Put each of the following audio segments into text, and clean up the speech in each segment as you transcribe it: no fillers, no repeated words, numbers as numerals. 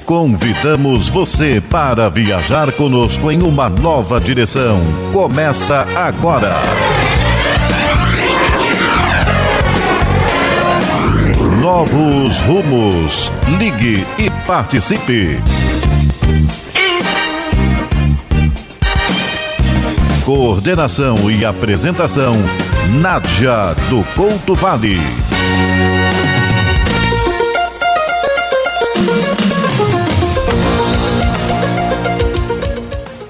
Convidamos você para viajar conosco em uma nova direção. Começa agora. Novos rumos. Ligue e participe. Coordenação e apresentação, Nádia do Couto Vale.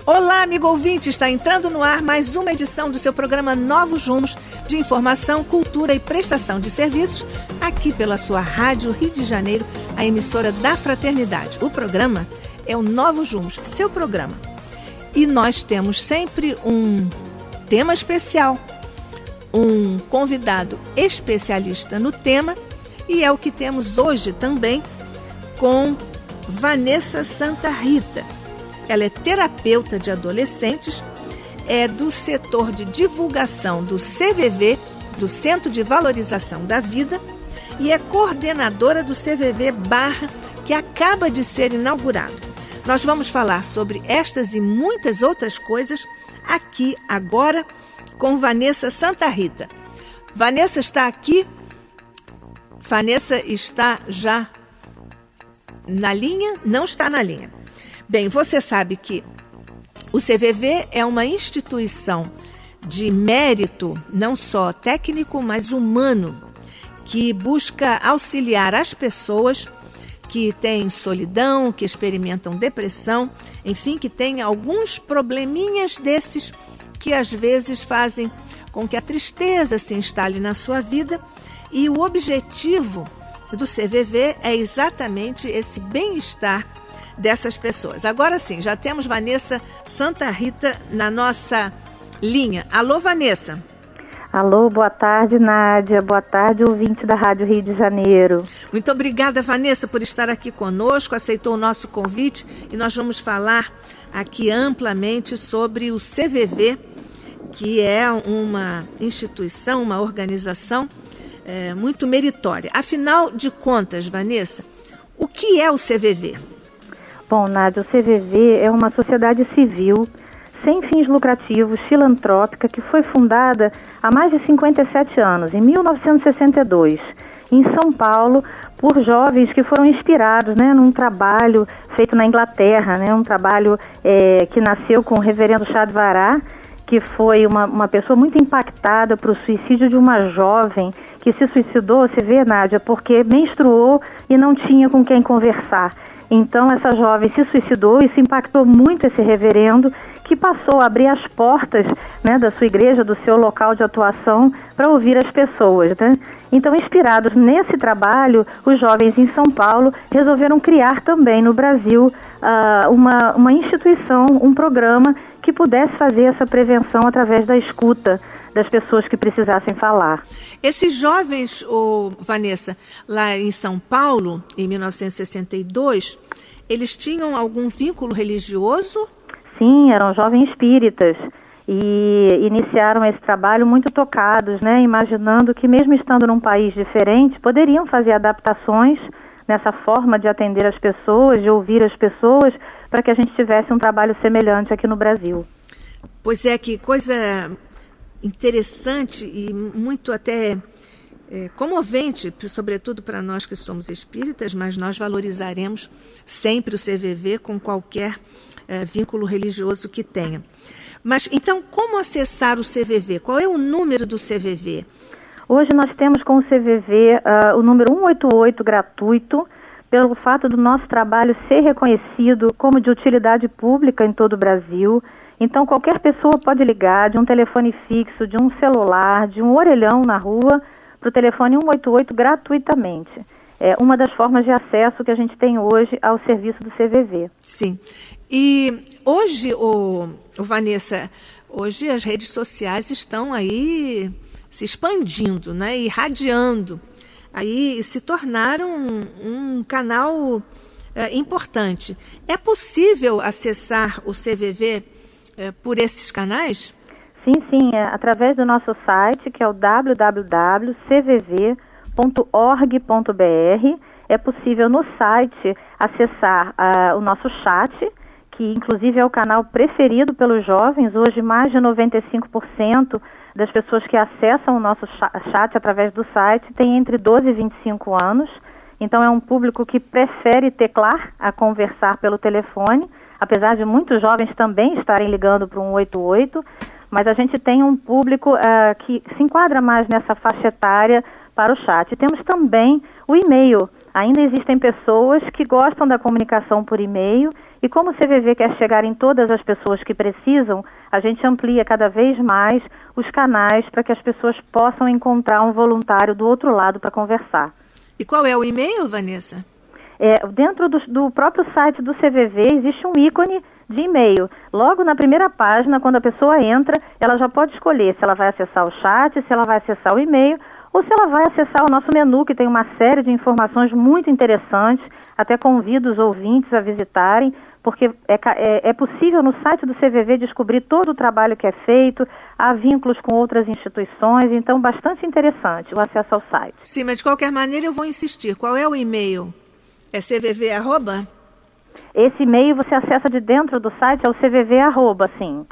Olá, amigo ouvinte, está entrando no ar mais uma edição do seu programa Novos Rumos, de informação, cultura e prestação de serviços, aqui pela sua Rádio Rio de Janeiro, a emissora da Fraternidade. O programa é o Novos Rumos, seu programa. E nós temos sempre um tema especial, um convidado especialista no tema, e é o que temos hoje também com Vanessa Santa Rita. Ela é terapeuta de adolescentes, é do setor de divulgação do CVV, do Centro de Valorização da Vida, e é coordenadora do CVV Barra, que acaba de ser inaugurado. Nós vamos falar sobre estas e muitas outras coisas aqui agora com Vanessa Santa Rita. Vanessa está aqui? Vanessa está já na linha? Não está na linha. Bem, você sabe que o CVV é uma instituição de mérito, não só técnico, mas humano, que busca auxiliar as pessoas que têm solidão, que experimentam depressão, enfim, que têm alguns probleminhas desses que às vezes fazem com que a tristeza se instale na sua vida. E o objetivo do CVV é exatamente esse bem-estar dessas pessoas. Agora sim, já temos Vanessa Santa Rita na nossa linha. Alô, Vanessa. Alô, boa tarde, Nádia. Boa tarde, ouvinte da Rádio Rio de Janeiro. Muito obrigada, Vanessa, por estar aqui conosco, aceitou o nosso convite e nós vamos falar aqui amplamente sobre o CVV, que é uma instituição, uma organização muito meritória. Afinal de contas, Vanessa, o que é o CVV? Bom, Nádia, o CVV é uma sociedade civil sem fins lucrativos, filantrópica, que foi fundada há mais de 57 anos, em 1962, em São Paulo, por jovens que foram inspirados, num trabalho feito na Inglaterra, um trabalho que nasceu com o reverendo Chá de Vará, que foi uma pessoa muito impactada por o suicídio de uma jovem que se suicidou, você vê, Nádia, porque menstruou e não tinha com quem conversar. Então essa jovem se suicidou e isso impactou muito esse reverendo, que passou a abrir as portas da sua igreja, do seu local de atuação, para ouvir as pessoas. Então, inspirados nesse trabalho, os jovens em São Paulo resolveram criar também no Brasil uma instituição, um programa que pudesse fazer essa prevenção através da escuta das pessoas que precisassem falar. Esses jovens, Vanessa, lá em São Paulo, em 1962, eles tinham algum vínculo religioso? Sim, eram jovens espíritas e iniciaram esse trabalho muito tocados, imaginando que mesmo estando num país diferente, poderiam fazer adaptações nessa forma de atender as pessoas, de ouvir as pessoas, para que a gente tivesse um trabalho semelhante aqui no Brasil. Pois é, que coisa interessante e muito até comovente, sobretudo para nós que somos espíritas, mas nós valorizaremos sempre o CVV com qualquer vínculo religioso que tenha. Mas então, como acessar o CVV? Qual é o número do CVV? Hoje nós temos com o CVV o número 188 gratuito, pelo fato do nosso trabalho ser reconhecido como de utilidade pública em todo o Brasil. Então qualquer pessoa pode ligar de um telefone fixo, de um celular, de um orelhão na rua, para o telefone 188 gratuitamente. É uma das formas de acesso que a gente tem hoje ao serviço do CVV. Sim. E hoje, Vanessa, hoje as redes sociais estão aí se expandindo, irradiando. Aí se tornaram um canal importante. É possível acessar o CVV por esses canais? Sim, através do nosso site, que é o www.cvv.org.br. é possível no site acessar o nosso chat, que inclusive é o canal preferido pelos jovens. Hoje mais de 95% das pessoas que acessam o nosso chat através do site têm entre 12 e 25 anos. Então é um público que prefere teclar a conversar pelo telefone, apesar de muitos jovens também estarem ligando para o 188, mas a gente tem um público que se enquadra mais nessa faixa etária para o chat. E temos também o e-mail. Ainda existem pessoas que gostam da comunicação por e-mail, e como o CVV quer chegar em todas as pessoas que precisam, a gente amplia cada vez mais os canais para que as pessoas possam encontrar um voluntário do outro lado para conversar. E qual é o e-mail, Vanessa? Dentro do próprio site do CVV existe um ícone de e-mail. Logo na primeira página, quando a pessoa entra, ela já pode escolher se ela vai acessar o chat, se ela vai acessar o e-mail, ou se ela vai acessar o nosso menu, que tem uma série de informações muito interessantes. Até convido os ouvintes a visitarem, porque é possível no site do CVV descobrir todo o trabalho que é feito, há vínculos com outras instituições, então bastante interessante o acesso ao site. Sim, mas de qualquer maneira eu vou insistir. Qual é o e-mail? É cvv@? Esse e-mail você acessa de dentro do site, é o cvv@, sim.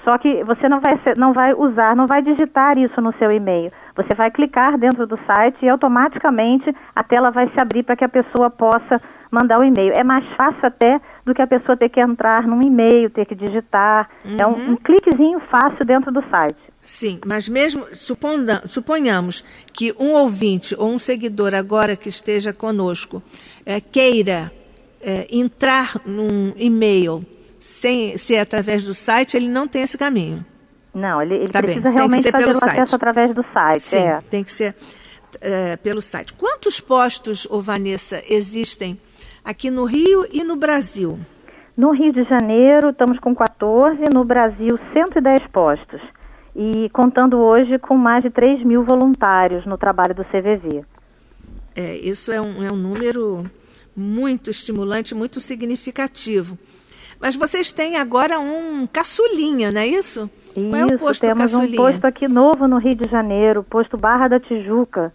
Só que você não vai digitar isso no seu e-mail. Você vai clicar dentro do site e automaticamente a tela vai se abrir para que a pessoa possa mandar o e-mail. É mais fácil até do que a pessoa ter que entrar num e-mail, ter que digitar. Uhum. É um cliquezinho fácil dentro do site. Sim, mas mesmo suponhamos que um ouvinte ou um seguidor agora que esteja conosco queira entrar num e-mail sem ser através do site, ele não tem esse caminho. Não, ele precisa realmente fazer o acesso através do site. Sim, tem que ser pelo site. Quantos postos, Vanessa, existem aqui no Rio e no Brasil? No Rio de Janeiro estamos com 14, no Brasil 110 postos. E contando hoje com mais de 3 mil voluntários no trabalho do CVV. Isso é um número muito estimulante, muito significativo. Mas vocês têm agora um caçulinha, não é isso? Isso, qual é o posto temos caçulinha? Um posto aqui novo no Rio de Janeiro, o posto Barra da Tijuca,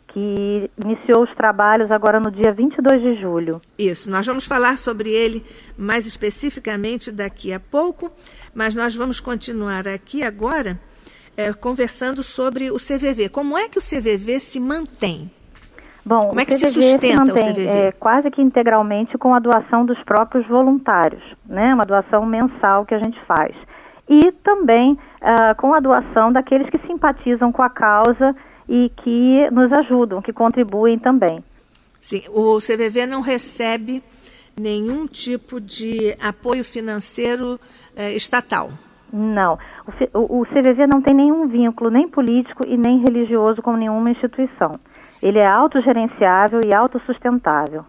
que iniciou os trabalhos agora no dia 22 de julho. Isso, nós vamos falar sobre ele mais especificamente daqui a pouco, mas nós vamos continuar aqui agora conversando sobre o CVV. Como é que o CVV se mantém? Bom, como é que se sustenta o CVV? Quase que integralmente com a doação dos próprios voluntários, né? Uma doação mensal que a gente faz. E também com a doação daqueles que simpatizam com a causa e que nos ajudam, que contribuem também. Sim, o CVV não recebe nenhum tipo de apoio financeiro estatal. Não, o CVV não tem nenhum vínculo, nem político e nem religioso com nenhuma instituição. Ele é autogerenciável e autossustentável.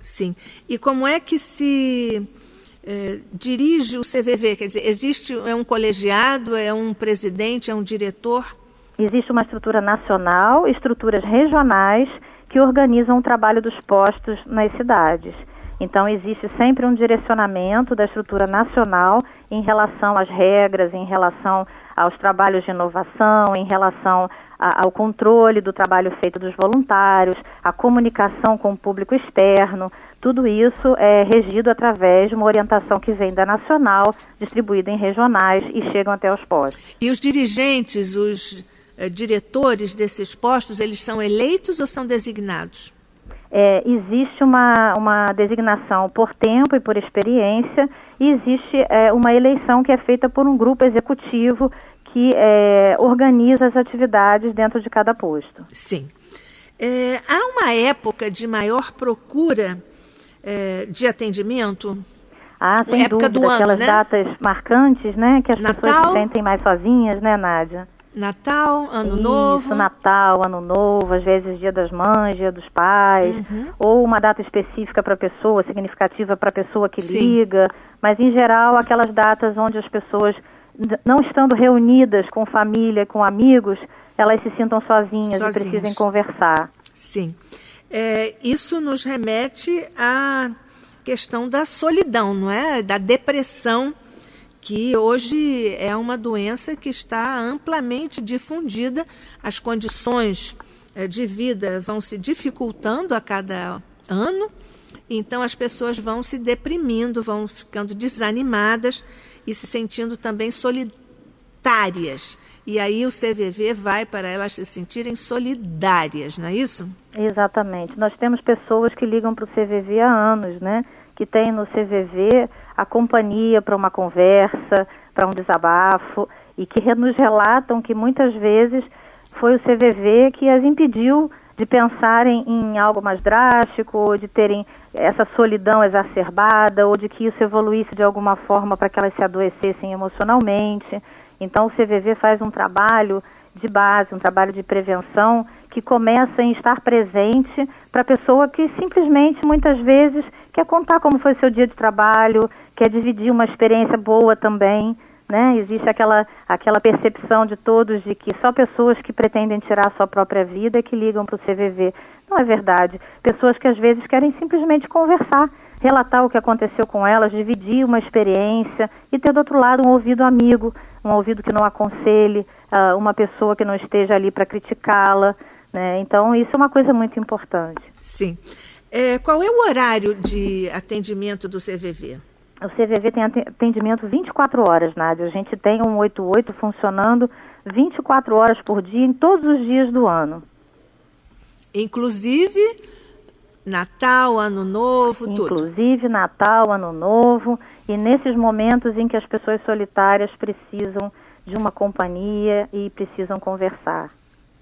Sim, e como é que se dirige o CVV? Quer dizer, existe um colegiado, é um presidente, é um diretor? Existe uma estrutura nacional, estruturas regionais que organizam o trabalho dos postos nas cidades. Então, existe sempre um direcionamento da estrutura nacional em relação às regras, em relação aos trabalhos de inovação, em relação ao controle do trabalho feito dos voluntários, a comunicação com o público externo. Tudo isso é regido através de uma orientação que vem da nacional, distribuída em regionais e chegam até os postos. E os dirigentes, os diretores desses postos, eles são eleitos ou são designados? Existe uma designação por tempo e por experiência, e existe uma eleição que é feita por um grupo executivo que organiza as atividades dentro de cada posto. Sim. Há uma época de maior procura de atendimento? Sem época dúvida, do ano, aquelas né? datas marcantes, né, que as Natal, pessoas se sentem mais sozinhas, né, Nádia? Natal, Ano Novo. Isso, Natal, Ano Novo, às vezes Dia das Mães, Dia dos Pais, ou uma data específica para a pessoa, significativa para a pessoa que liga, mas em geral aquelas datas onde as pessoas, não estando reunidas com família, com amigos, elas se sintam sozinhas e precisem conversar. Sim. Isso nos remete à questão da solidão, não é? Da depressão, que hoje é uma doença que está amplamente difundida. As condições de vida vão se dificultando a cada ano. Então as pessoas vão se deprimindo, vão ficando desanimadas e se sentindo também solitárias. E aí o CVV vai para elas se sentirem solidárias, não é isso? Exatamente. Nós temos pessoas que ligam para o CVV há anos, né? Que tem no CVV a companhia para uma conversa, para um desabafo, e que nos relatam que muitas vezes foi o CVV que as impediu de pensarem em algo mais drástico, ou de terem essa solidão exacerbada, ou de que isso evoluísse de alguma forma para que elas se adoecessem emocionalmente. Então o CVV faz um trabalho de base, um trabalho de prevenção, que começa em estar presente para a pessoa que simplesmente, muitas vezes, quer contar como foi seu dia de trabalho, quer dividir uma experiência boa também, né? Existe aquela percepção de todos de que só pessoas que pretendem tirar a sua própria vida é que ligam para o CVV. Não é verdade. Pessoas que às vezes querem simplesmente conversar, relatar o que aconteceu com elas, dividir uma experiência e ter do outro lado um ouvido amigo, um ouvido que não aconselhe, uma pessoa que não esteja ali para criticá-la, né? Então isso é uma coisa muito importante. Sim. Qual é o horário de atendimento do CVV? O CVV tem atendimento 24 horas, Nádia. A gente tem um 88 funcionando 24 horas por dia, em todos os dias do ano. Inclusive Natal, Ano Novo, tudo. Inclusive Natal, Ano Novo, e nesses momentos em que as pessoas solitárias precisam de uma companhia e precisam conversar.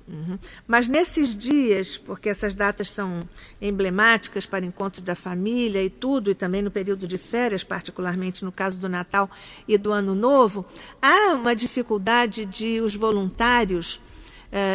Uhum. Mas nesses dias, porque essas datas são emblemáticas para encontro da família e tudo, e também no período de férias, particularmente no caso do Natal e do Ano Novo, há uma dificuldade de os voluntários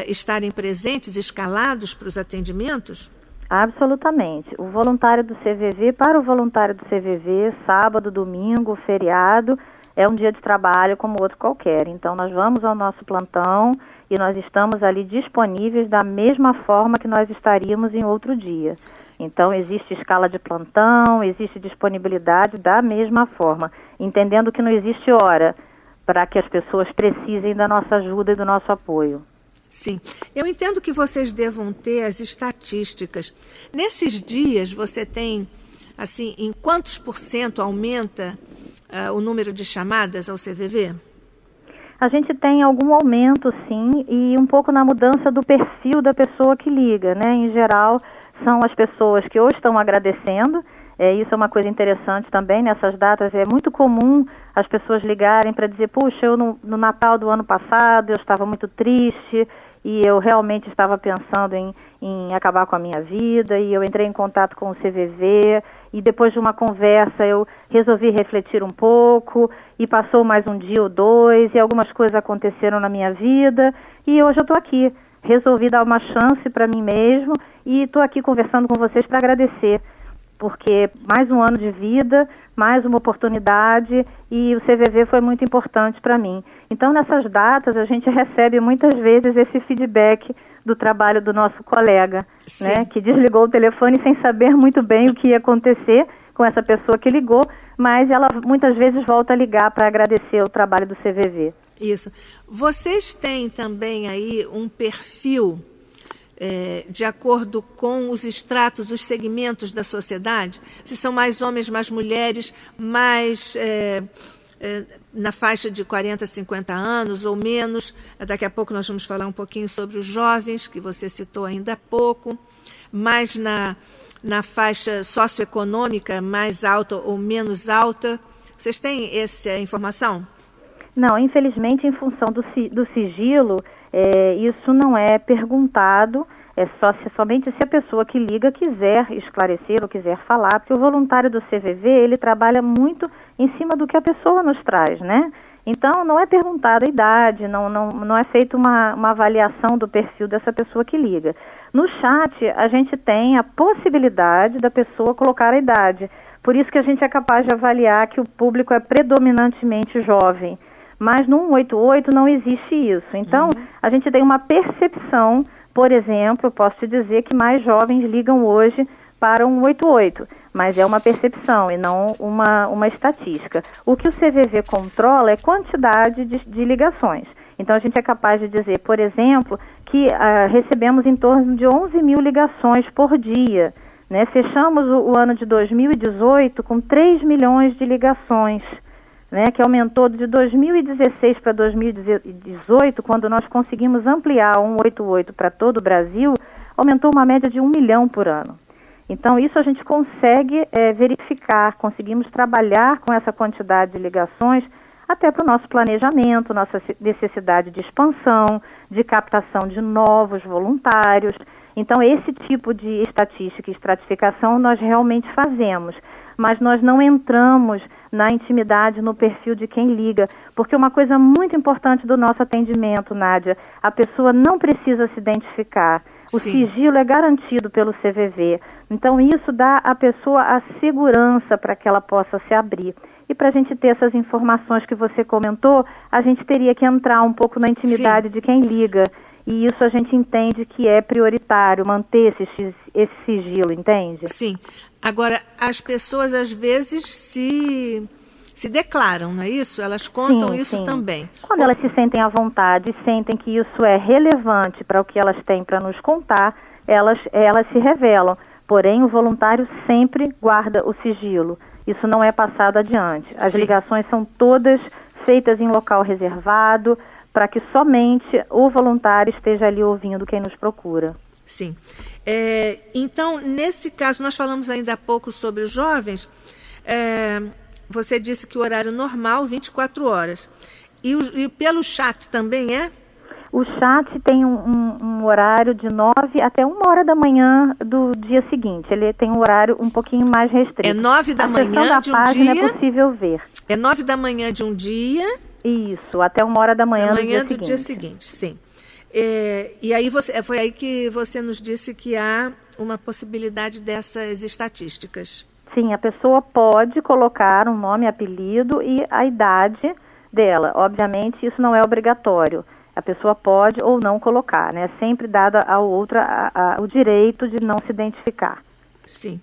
estarem presentes, escalados para os atendimentos? Absolutamente. O voluntário do CVV, para o voluntário do CVV, sábado, domingo, feriado, é um dia de trabalho como outro qualquer. Então nós vamos ao nosso plantão e nós estamos ali disponíveis da mesma forma que nós estaríamos em outro dia. Então existe escala de plantão, existe disponibilidade da mesma forma, entendendo que não existe hora para que as pessoas precisem da nossa ajuda e do nosso apoio. Sim, eu entendo que vocês devam ter as estatísticas. Nesses dias você tem, assim, em quantos % aumenta o número de chamadas ao CVV? A gente tem algum aumento, sim, e um pouco na mudança do perfil da pessoa que liga, né? Em geral, são as pessoas que ou estão agradecendo, isso é uma coisa interessante também, nessas datas é muito comum as pessoas ligarem para dizer, puxa, eu no Natal do ano passado eu estava muito triste e eu realmente estava pensando em acabar com a minha vida e eu entrei em contato com o CVV e depois de uma conversa eu resolvi refletir um pouco e passou mais um dia ou dois e algumas coisas aconteceram na minha vida e hoje eu estou aqui, resolvi dar uma chance para mim mesmo e estou aqui conversando com vocês para agradecer, porque mais um ano de vida, mais uma oportunidade e o CVV foi muito importante para mim. Então, nessas datas, a gente recebe muitas vezes esse feedback do trabalho do nosso colega, né, que desligou o telefone sem saber muito bem o que ia acontecer com essa pessoa que ligou, mas ela muitas vezes volta a ligar para agradecer o trabalho do CVV. Isso. Vocês têm também aí um perfil de acordo com os estratos, os segmentos da sociedade? Se são mais homens, mais mulheres, mais na faixa de 40, 50 anos ou menos. Daqui a pouco nós vamos falar um pouquinho sobre os jovens, que você citou ainda há pouco, mais na faixa socioeconômica, mais alta ou menos alta. Vocês têm essa informação? Não, infelizmente, em função do sigilo, isso não é perguntado, somente se a pessoa que liga quiser esclarecer ou quiser falar, porque o voluntário do CVV, ele trabalha muito em cima do que a pessoa nos traz, né? Então, não é perguntada a idade, não é feita uma avaliação do perfil dessa pessoa que liga. No chat, a gente tem a possibilidade da pessoa colocar a idade, por isso que a gente é capaz de avaliar que o público é predominantemente jovem. Mas no 188 não existe isso. Então, a gente tem uma percepção, por exemplo, posso te dizer que mais jovens ligam hoje para o 188, mas é uma percepção e não uma estatística. O que o CVV controla é quantidade de ligações. Então, a gente é capaz de dizer, por exemplo, que recebemos em torno de 11 mil ligações por dia, né? Fechamos o ano de 2018 com 3 milhões de ligações, né? Que aumentou de 2016 para 2018, quando nós conseguimos ampliar o 188 para todo o Brasil, aumentou uma média de 1 milhão por ano. Então, isso a gente consegue verificar, conseguimos trabalhar com essa quantidade de ligações até para o nosso planejamento, nossa necessidade de expansão, de captação de novos voluntários. Então, esse tipo de estatística e estratificação nós realmente fazemos, mas nós não entramos na intimidade, no perfil de quem liga, porque uma coisa muito importante do nosso atendimento, Nádia, a pessoa não precisa se identificar. O sigilo é garantido pelo CVV, então isso dá à pessoa a segurança para que ela possa se abrir. E para a gente ter essas informações que você comentou, a gente teria que entrar um pouco na intimidade de quem liga. E isso a gente entende que é prioritário, manter esse sigilo, entende? Sim. Agora, as pessoas às vezes se declaram, não é isso? Elas contam isso também. Quando elas se sentem à vontade, sentem que isso é relevante para o que elas têm para nos contar, elas se revelam. Porém, o voluntário sempre guarda o sigilo. Isso não é passado adiante. As ligações são todas feitas em local reservado, para que somente o voluntário esteja ali ouvindo quem nos procura. Sim. Então, nesse caso, nós falamos ainda há pouco sobre os jovens. Você disse que o horário normal, 24 horas. E pelo chat também é? O chat tem um horário de 9 até 1 hora da manhã do dia seguinte. Ele tem um horário um pouquinho mais restrito. É 9 da manhã de um dia? A página é possível ver. É 9 da manhã de um dia? Isso, até 1 hora da manhã do dia seguinte, sim. E aí foi aí que você nos disse que há uma possibilidade dessas estatísticas. Sim, a pessoa pode colocar um nome, apelido e a idade dela. Obviamente, isso não é obrigatório. A pessoa pode ou não colocar, né? Sempre dado ao outro o direito de não se identificar. Sim.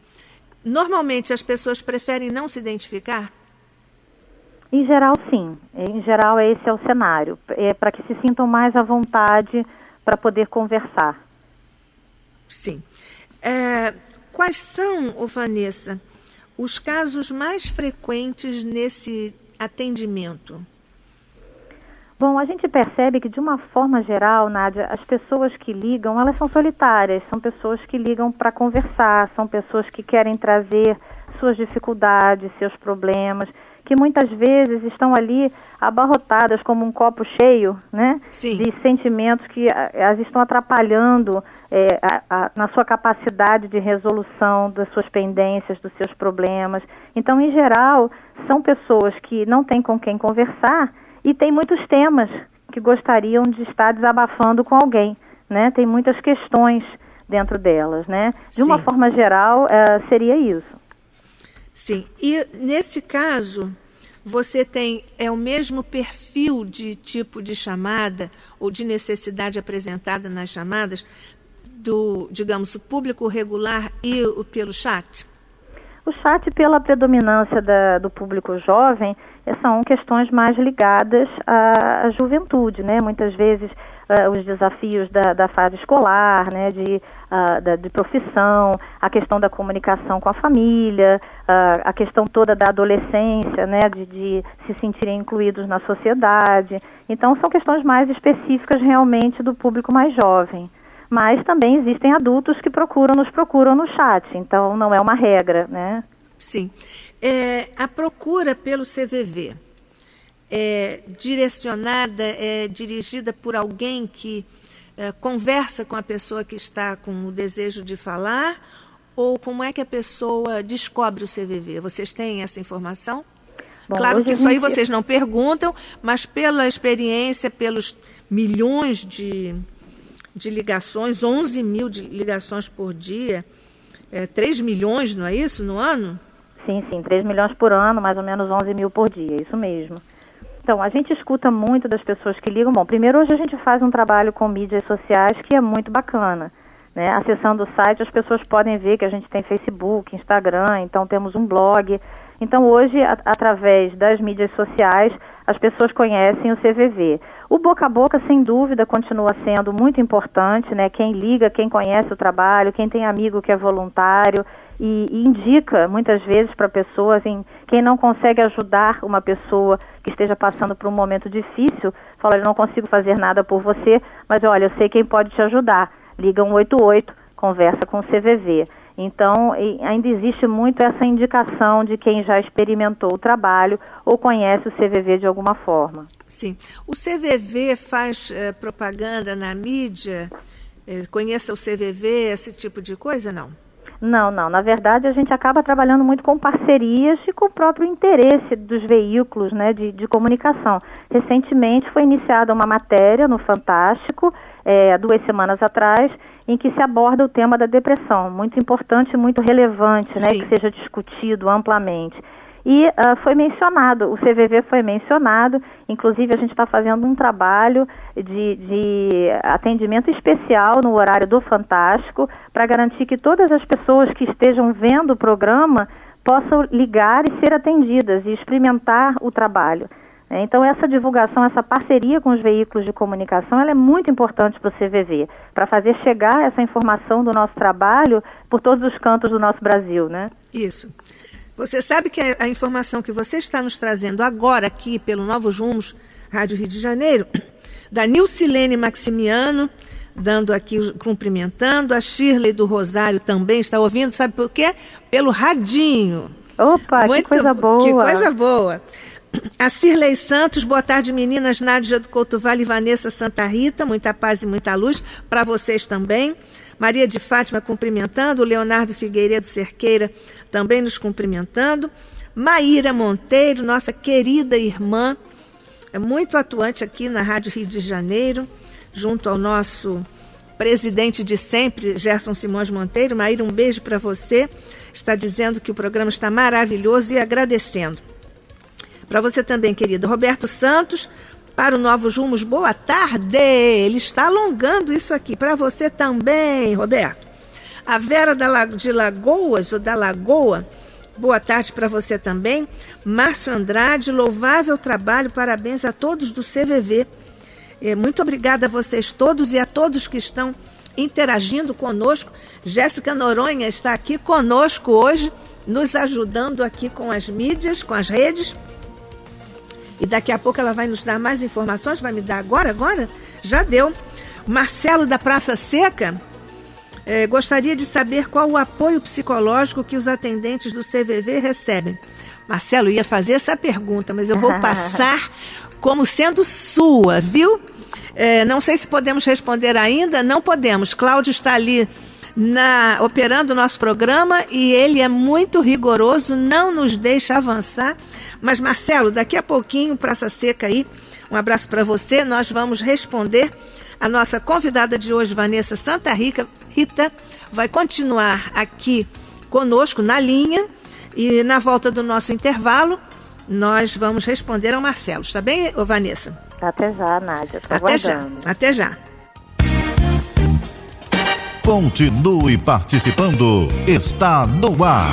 Normalmente as pessoas preferem não se identificar? Em geral, sim. Em geral, esse é o cenário. É para que se sintam mais à vontade para poder conversar. Sim. Quais são, Vanessa, os casos mais frequentes nesse atendimento? Bom, a gente percebe que, de uma forma geral, Nádia, as pessoas que ligam, elas são solitárias, são pessoas que ligam para conversar, são pessoas que querem trazer suas dificuldades, seus problemas, que muitas vezes estão ali abarrotadas como um copo cheio, né? Sim. De sentimentos que as estão atrapalhando na sua capacidade de resolução das suas pendências, dos seus problemas. Então, em geral, são pessoas que não têm com quem conversar e tem muitos temas que gostariam de estar desabafando com alguém, né? Tem muitas questões dentro delas, né? De uma forma geral, seria isso. Sim. E nesse caso, você tem o mesmo perfil de tipo de chamada ou de necessidade apresentada nas chamadas do, digamos, o público regular e pelo chat? O chat, pela predominância do público jovem, são questões mais ligadas à juventude, né? Muitas vezes os desafios da fase escolar, né? De profissão, a questão da comunicação com a família, a questão toda da adolescência, né? De se sentirem incluídos na sociedade. Então, são questões mais específicas realmente do público mais jovem. Mas também existem adultos que nos procuram no chat, então não é uma regra, né? Sim. A procura pelo CVV é direcionada, dirigida por alguém que conversa com a pessoa que está com o desejo de falar, ou como é que a pessoa descobre o CVV? Vocês têm essa informação? Bom, claro que isso aí vocês não perguntam, mas pela experiência, pelos milhões de ligações, 11 mil ligações por dia, 3 milhões, não é isso, no ano? Sim, 3 milhões por ano, mais ou menos 11 mil por dia, isso mesmo. Então, a gente escuta muito das pessoas que ligam. Bom, primeiro hoje a gente faz um trabalho com mídias sociais que é muito bacana, né? Acessando o site, as pessoas podem ver que a gente tem Facebook, Instagram, então temos um blog. Então, hoje, através das mídias sociais, as pessoas conhecem o CVV. O boca a boca, sem dúvida, continua sendo muito importante, né? Quem liga, quem conhece o trabalho, quem tem amigo que é voluntário e indica muitas vezes para pessoas, quem não consegue ajudar uma pessoa que esteja passando por um momento difícil, fala, eu não consigo fazer nada por você, mas olha, eu sei quem pode te ajudar. Liga 188, conversa com o CVV. Então, ainda existe muito essa indicação de quem já experimentou o trabalho ou conhece o CVV de alguma forma. Sim. O CVV faz propaganda na mídia? Conheça o CVV, esse tipo de coisa, não? Não. Na verdade, a gente acaba trabalhando muito com parcerias e com o próprio interesse dos veículos, né, de comunicação. Recentemente foi iniciada uma matéria no Fantástico, 2 semanas atrás, em que se aborda o tema da depressão. Muito importante, muito relevante, né, que seja discutido amplamente. E foi mencionado, o CVV foi mencionado, inclusive a gente está fazendo um trabalho de atendimento especial no horário do Fantástico para garantir que todas as pessoas que estejam vendo o programa possam ligar e ser atendidas e experimentar o trabalho. Então essa divulgação, essa parceria com os veículos de comunicação, ela é muito importante para o CVV, para fazer chegar essa informação do nosso trabalho por todos os cantos do nosso Brasil, né? Isso. Você sabe que a informação que você está nos trazendo agora aqui pelo Novos Rumos, Rádio Rio de Janeiro, da Nilcilene Maximiano, dando aqui, cumprimentando, a Shirley do Rosário também está ouvindo, sabe por quê? Pelo radinho. Opa, que coisa boa. Que coisa boa. A Cirlei Santos, boa tarde meninas, Nádia do Couto Vale e Vanessa Santa Rita, muita paz e muita luz para vocês também. Maria de Fátima cumprimentando, o Leonardo Figueiredo Cerqueira também nos cumprimentando. Maíra Monteiro, nossa querida irmã, é muito atuante aqui na Rádio Rio de Janeiro, junto ao nosso presidente de sempre, Gerson Simões Monteiro. Maíra, um beijo para você, está dizendo que o programa está maravilhoso e agradecendo. Para você também, querido. Roberto Santos, para o Novos Rumos, boa tarde. Ele está alongando isso aqui. Para você também, Roberto. A Vera de Lagoas, ou da Lagoa, boa tarde para você também. Márcio Andrade, louvável trabalho, parabéns a todos do CVV. Muito obrigada a vocês todos e a todos que estão interagindo conosco. Jéssica Noronha está aqui conosco hoje, nos ajudando aqui com as mídias, com as redes. E daqui a pouco ela vai nos dar mais informações. Vai me dar agora? Já deu. Marcelo da Praça Seca gostaria de saber qual o apoio psicológico que os atendentes do CVV recebem. Marcelo, ia fazer essa pergunta, mas eu vou passar como sendo sua, viu? Não sei se podemos responder ainda. Não podemos. Cláudio está ali operando o nosso programa e ele é muito rigoroso, não nos deixa avançar. Mas, Marcelo, daqui a pouquinho, Praça Seca aí, um abraço para você. Nós vamos responder. A nossa convidada de hoje, Vanessa Santa Rita, vai continuar aqui conosco na linha e na volta do nosso intervalo, nós vamos responder ao Marcelo. Está bem, Vanessa? Até já, Nádia. Até já. Continue participando. Está no ar.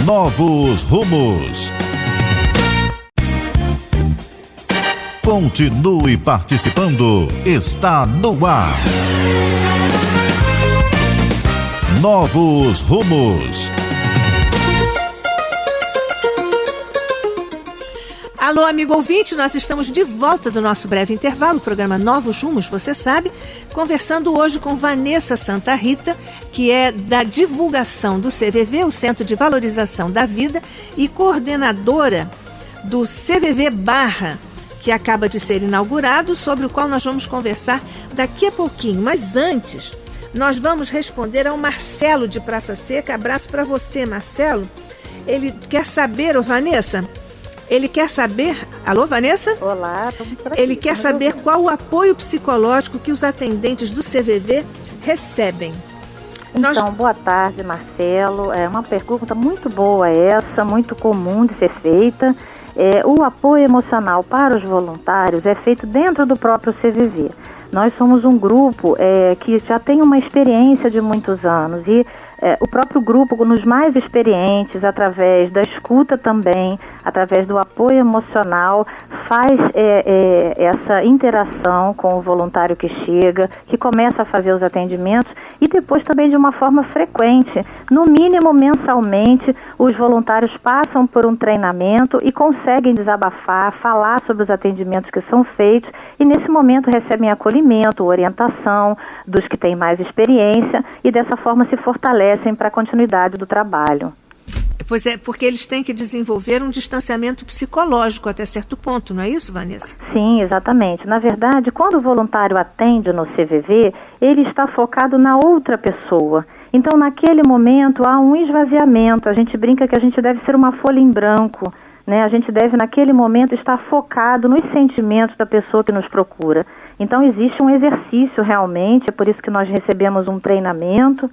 Novos Rumos. Continue participando. Está no ar. Novos Rumos. Alô, amigo ouvinte, nós estamos de volta do nosso breve intervalo, o programa Novos Rumos, você sabe, conversando hoje com Vanessa Santa Rita, que é da divulgação do CVV, o Centro de Valorização da Vida, e coordenadora do CVV Barra, que acaba de ser inaugurado, sobre o qual nós vamos conversar daqui a pouquinho. Mas antes, nós vamos responder ao Marcelo de Praça Seca. Abraço para você, Marcelo. Ele quer saber, Vanessa... Ele quer saber... Alô, Vanessa? Olá, estamos por aqui. Ele quer saber qual o apoio psicológico que os atendentes do CVV recebem. Então, boa tarde, Marcelo. É uma pergunta muito boa essa, muito comum de ser feita. O apoio emocional para os voluntários é feito dentro do próprio CVV. Nós somos um grupo que já tem uma experiência de muitos anos e o próprio grupo, nos mais experientes, através da escuta também, através do apoio emocional, faz essa interação com o voluntário que chega, que começa a fazer os atendimentos, e depois também de uma forma frequente, no mínimo mensalmente, os voluntários passam por um treinamento e conseguem desabafar, falar sobre os atendimentos que são feitos, e nesse momento recebem acolhimento, orientação dos que têm mais experiência, e dessa forma se fortalecem para a continuidade do trabalho. Pois é, porque eles têm que desenvolver um distanciamento psicológico até certo ponto, não é isso, Vanessa? Sim, exatamente. Na verdade, quando o voluntário atende no CVV, ele está focado na outra pessoa. Então, naquele momento, há um esvaziamento. A gente brinca que a gente deve ser uma folha em branco, né? A gente deve, naquele momento, estar focado nos sentimentos da pessoa que nos procura. Então, existe um exercício realmente, é por isso que nós recebemos um treinamento.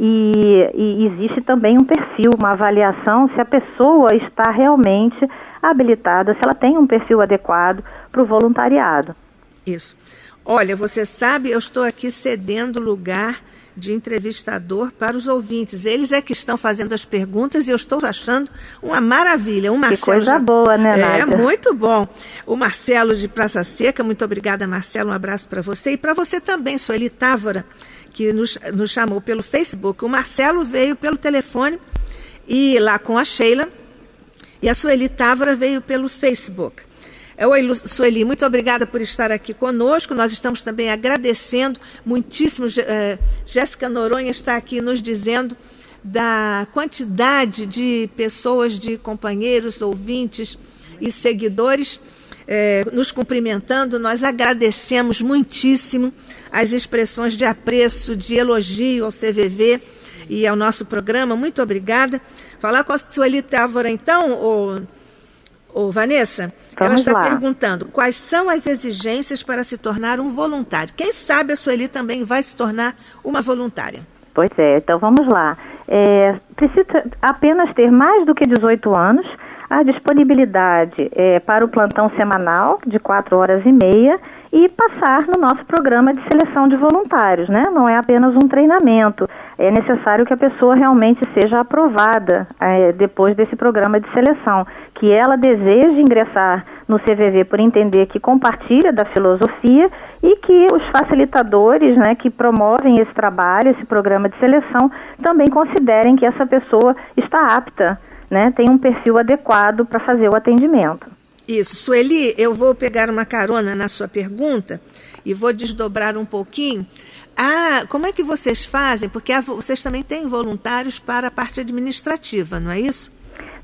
E existe também um perfil, uma avaliação se a pessoa está realmente habilitada, se ela tem um perfil adequado para o voluntariado. Isso. Olha, você sabe, eu estou aqui cedendo lugar de entrevistador para os ouvintes. Eles é que estão fazendo as perguntas e eu estou achando uma maravilha. Que coisa boa, né, Nádia? É, muito bom. O Marcelo de Praça Seca, muito obrigada, Marcelo, um abraço para você. E para você também, Sueli Távora, que nos chamou pelo Facebook. O Marcelo veio pelo telefone e lá com a Sheila, e a Sueli Távora veio pelo Facebook. Oi, Sueli, muito obrigada por estar aqui conosco. Nós estamos também agradecendo muitíssimo. Jéssica Noronha está aqui nos dizendo da quantidade de pessoas, de companheiros, ouvintes e seguidores nos cumprimentando. Nós agradecemos muitíssimo as expressões de apreço, de elogio ao CVV e ao nosso programa. Muito obrigada. Falar com a Sueli Távora, então, Vanessa, ela está perguntando quais são as exigências para se tornar um voluntário. Quem sabe a Sueli também vai se tornar uma voluntária. Pois é, então vamos lá. Precisa apenas ter mais do que 18 anos, a disponibilidade para o plantão semanal de 4h30 e passar no nosso programa de seleção de voluntários, né? Não é apenas um treinamento, é necessário que a pessoa realmente seja aprovada depois desse programa de seleção, que ela deseje ingressar no CVV por entender que compartilha da filosofia e que os facilitadores, né, que promovem esse trabalho, esse programa de seleção, também considerem que essa pessoa está apta, né, tem um perfil adequado para fazer o atendimento. Isso. Sueli, eu vou pegar uma carona na sua pergunta e vou desdobrar um pouquinho. Como é que vocês fazem? Porque vocês também têm voluntários para a parte administrativa, não é isso?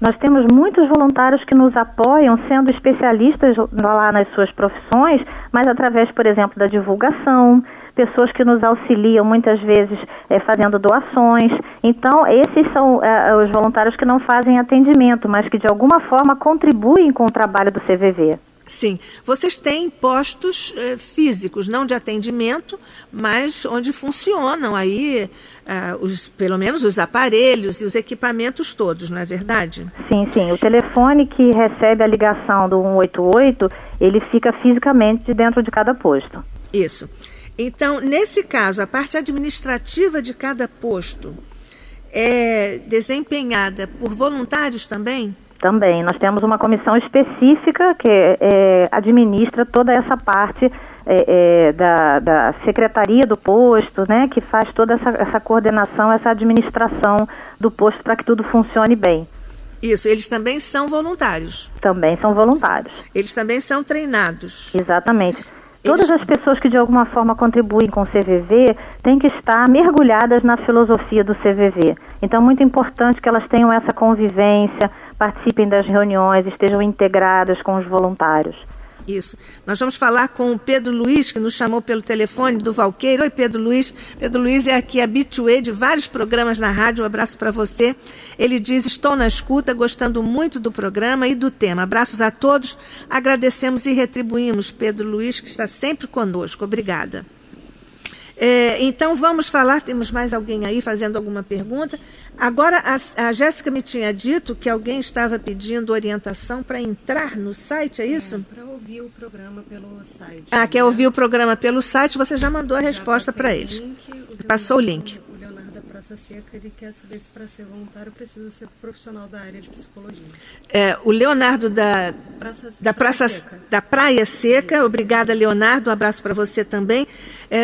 Nós temos muitos voluntários que nos apoiam, sendo especialistas lá nas suas profissões, mas através, por exemplo, da divulgação, pessoas que nos auxiliam muitas vezes fazendo doações. Então, esses são os voluntários que não fazem atendimento, mas que de alguma forma contribuem com o trabalho do CVV. Sim. Vocês têm postos físicos, não de atendimento, mas onde funcionam aí, pelo menos os aparelhos e os equipamentos todos, não é verdade? Sim, sim. O telefone que recebe a ligação do 188, ele fica fisicamente dentro de cada posto. Isso. Então, nesse caso, a parte administrativa de cada posto é desempenhada por voluntários também? Também. Nós temos uma comissão específica que administra toda essa parte da secretaria do posto, né, que faz toda essa coordenação, essa administração do posto para que tudo funcione bem. Isso. Eles também são voluntários? Também são voluntários. Eles também são treinados? Exatamente. Todas as pessoas que de alguma forma contribuem com o CVV têm que estar mergulhadas na filosofia do CVV. Então é muito importante que elas tenham essa convivência, participem das reuniões, estejam integradas com os voluntários. Isso. Nós vamos falar com o Pedro Luiz, que nos chamou pelo telefone do Valqueiro. Oi, Pedro Luiz. Pedro Luiz é aqui habitué de vários programas na rádio. Um abraço para você. Ele diz: estou na escuta, gostando muito do programa e do tema. Abraços a todos. Agradecemos e retribuímos Pedro Luiz, que está sempre conosco. Obrigada. Então vamos falar, temos mais alguém aí fazendo alguma pergunta. Agora a Jéssica me tinha dito que alguém estava pedindo orientação para entrar no site, é isso? Para ouvir o programa pelo site. Quer ouvir o programa pelo site, você já mandou a resposta para eles. Passou o link. O Leonardo Praça Seca, ele quer saber se para ser voluntário precisa ser profissional da área de psicologia. O Leonardo da Praia Seca, obrigada, Leonardo, um abraço para você também.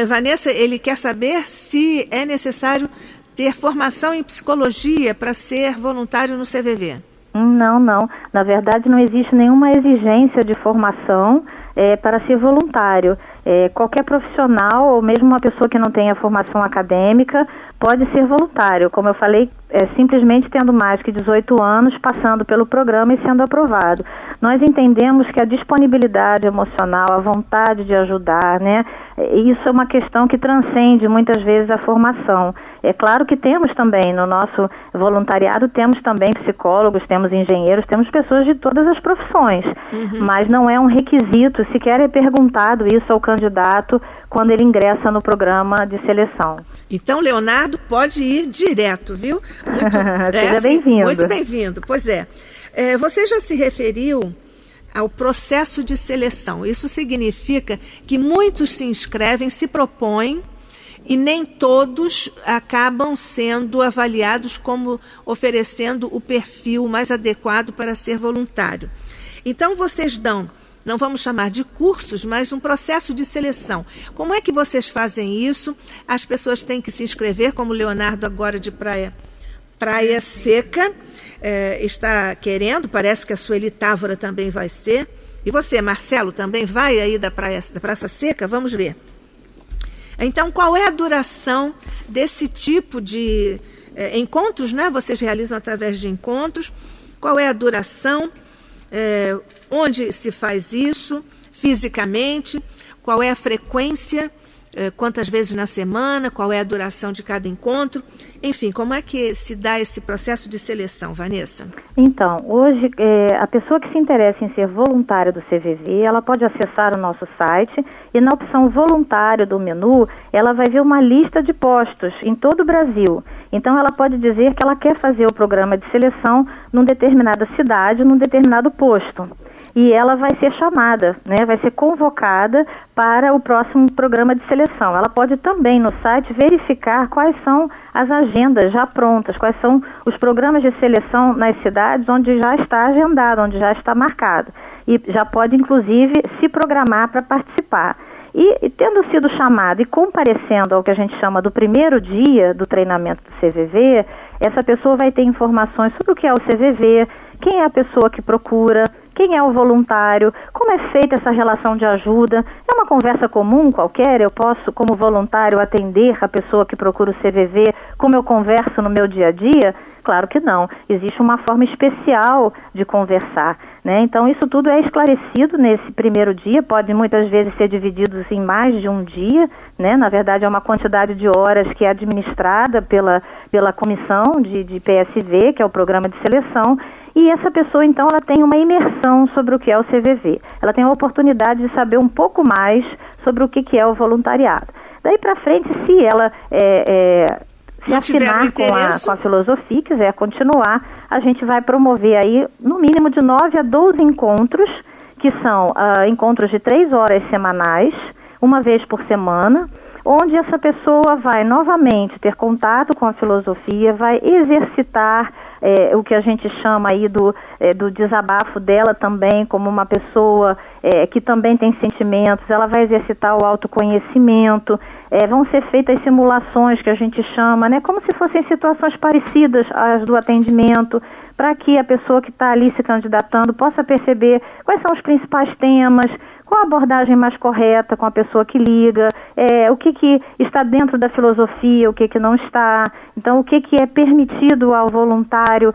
Vanessa, ele quer saber se é necessário ter formação em psicologia para ser voluntário no CVV. Não. Na verdade, não existe nenhuma exigência de formação para ser voluntário. Qualquer profissional, ou mesmo uma pessoa que não tenha formação acadêmica, pode ser voluntário. Como eu falei, simplesmente tendo mais que 18 anos, passando pelo programa e sendo aprovado. Nós entendemos que a disponibilidade emocional, a vontade de ajudar, né, isso é uma questão que transcende muitas vezes a formação. É claro que temos também no nosso voluntariado, temos também psicólogos, temos engenheiros, temos pessoas de todas as profissões, mas não é um requisito, sequer é perguntado isso ao candidato quando ele ingressa no programa de seleção. Então, Leonardo, pode ir direto, viu? Seja bem-vindo. Muito bem-vindo, pois é. Você já se referiu ao processo de seleção. Isso significa que muitos se inscrevem, se propõem, e nem todos acabam sendo avaliados como oferecendo o perfil mais adequado para ser voluntário. Então, vocês dão, não vamos chamar de cursos, mas um processo de seleção. Como é que vocês fazem isso? As pessoas têm que se inscrever, como o Leonardo agora de Praia Seca está querendo, parece que a Sueli Távora também vai ser. E você, Marcelo, também vai aí da Praça Seca? Vamos ver. Então, qual é a duração desse tipo de encontros, né? Vocês realizam através de encontros. Qual é a duração? Onde se faz isso fisicamente? Qual é a frequência? Quantas vezes na semana? Qual é a duração de cada encontro? Enfim, como é que se dá esse processo de seleção, Vanessa? Então, hoje, a pessoa que se interessa em ser voluntária do CVV, ela pode acessar o nosso site e na opção voluntário do menu, ela vai ver uma lista de postos em todo o Brasil. Então, ela pode dizer que ela quer fazer o programa de seleção numa determinada cidade, num determinado posto. E ela vai ser chamada, né, vai ser convocada para o próximo programa de seleção. Ela pode também no site verificar quais são as agendas já prontas, quais são os programas de seleção nas cidades onde já está agendado, onde já está marcado. E já pode, inclusive, se programar para participar. E tendo sido chamado e comparecendo ao que a gente chama do primeiro dia do treinamento do CVV, essa pessoa vai ter informações sobre o que é o CVV, quem é a pessoa que procura, quem é o voluntário, como é feita essa relação de ajuda. É uma conversa comum qualquer? Eu posso, como voluntário, atender a pessoa que procura o CVV como eu converso no meu dia a dia? Claro que não. Existe uma forma especial de conversar, né? Então, isso tudo é esclarecido nesse primeiro dia, pode muitas vezes ser dividido em mais de um dia, né? Na verdade, é uma quantidade de horas que é administrada pela comissão de PSV, que é o programa de seleção, e essa pessoa, então, ela tem uma imersão sobre o que é o CVV. Ela tem a oportunidade de saber um pouco mais sobre o que é o voluntariado. Daí para frente, se ela se afinar com a filosofia, quiser continuar, a gente vai promover aí, no mínimo de 9 a 12 encontros, que são encontros de 3 horas semanais, uma vez por semana, onde essa pessoa vai novamente ter contato com a filosofia, vai exercitar o que a gente chama aí do desabafo dela também, como uma pessoa que também tem sentimentos. Ela vai exercitar o autoconhecimento, vão ser feitas simulações que a gente chama, né, como se fossem situações parecidas às do atendimento, para que a pessoa que está ali se candidatando possa perceber quais são os principais temas, qual a abordagem mais correta com a pessoa que liga, o que está dentro da filosofia, o que não está. Então, o que é permitido ao voluntário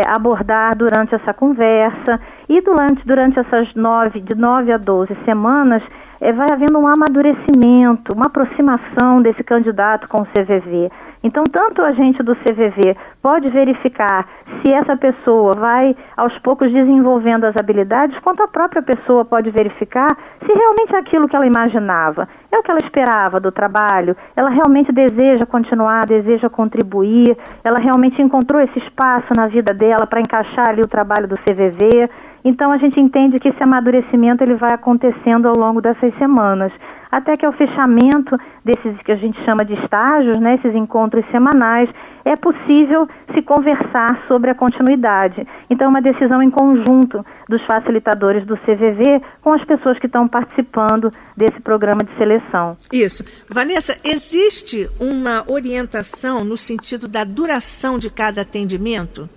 abordar durante essa conversa. E durante essas de 9 a 12 semanas, vai havendo um amadurecimento, uma aproximação desse candidato com o CVV. Então, tanto a gente do CVV pode verificar se essa pessoa vai, aos poucos, desenvolvendo as habilidades, quanto a própria pessoa pode verificar se realmente é aquilo que ela imaginava, é o que ela esperava do trabalho, ela realmente deseja continuar, deseja contribuir, ela realmente encontrou esse espaço na vida dela para encaixar ali o trabalho do CVV. Então, a gente entende que esse amadurecimento ele vai acontecendo ao longo dessas semanas. até que ao fechamento desses que a gente chama de estágios, né, esses encontros semanais, é possível se conversar sobre a continuidade. Então, é uma decisão em conjunto dos facilitadores do CVV com as pessoas que estão participando desse programa de seleção. Isso. Vanessa, existe uma orientação no sentido da duração de cada atendimento?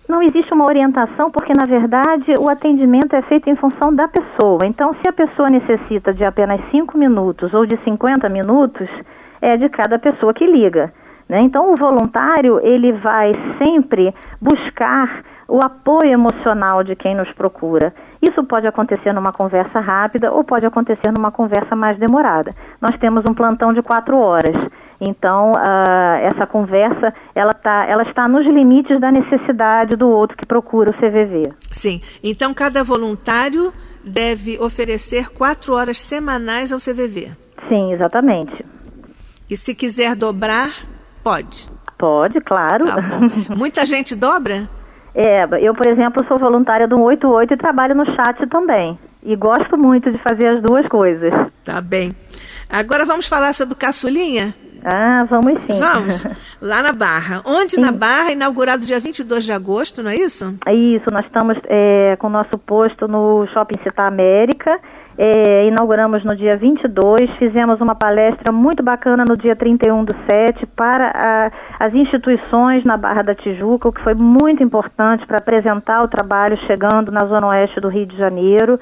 Não existe uma orientação porque, na verdade, o atendimento é feito em função da pessoa. Então, se a pessoa necessita de apenas 5 minutos ou de 50 minutos, é de cada pessoa que liga, né? Então, o voluntário, ele vai sempre buscar o apoio emocional de quem nos procura. Isso pode acontecer numa conversa rápida ou pode acontecer numa conversa mais demorada. Nós temos um plantão de 4 horas. Então, essa conversa, ela está nos limites da necessidade do outro que procura o CVV. Sim. Então, cada voluntário deve oferecer 4 horas semanais ao CVV. Sim, exatamente. E se quiser dobrar, pode? Pode, claro. Tá bom. Muita gente dobra? Eu, por exemplo, sou voluntária do 188 e trabalho no chat também. E gosto muito de fazer as duas coisas. Tá bem. Agora vamos falar sobre o Caçulinha? Vamos sim. Vamos, lá na Barra. Onde sim. Na Barra, inaugurado dia 22 de agosto, não é isso? É isso, nós estamos com o nosso posto no Shopping Città América. Inauguramos no dia 22, fizemos uma palestra muito bacana no dia 31/7 para as instituições na Barra da Tijuca, o que foi muito importante para apresentar o trabalho chegando na Zona Oeste do Rio de Janeiro.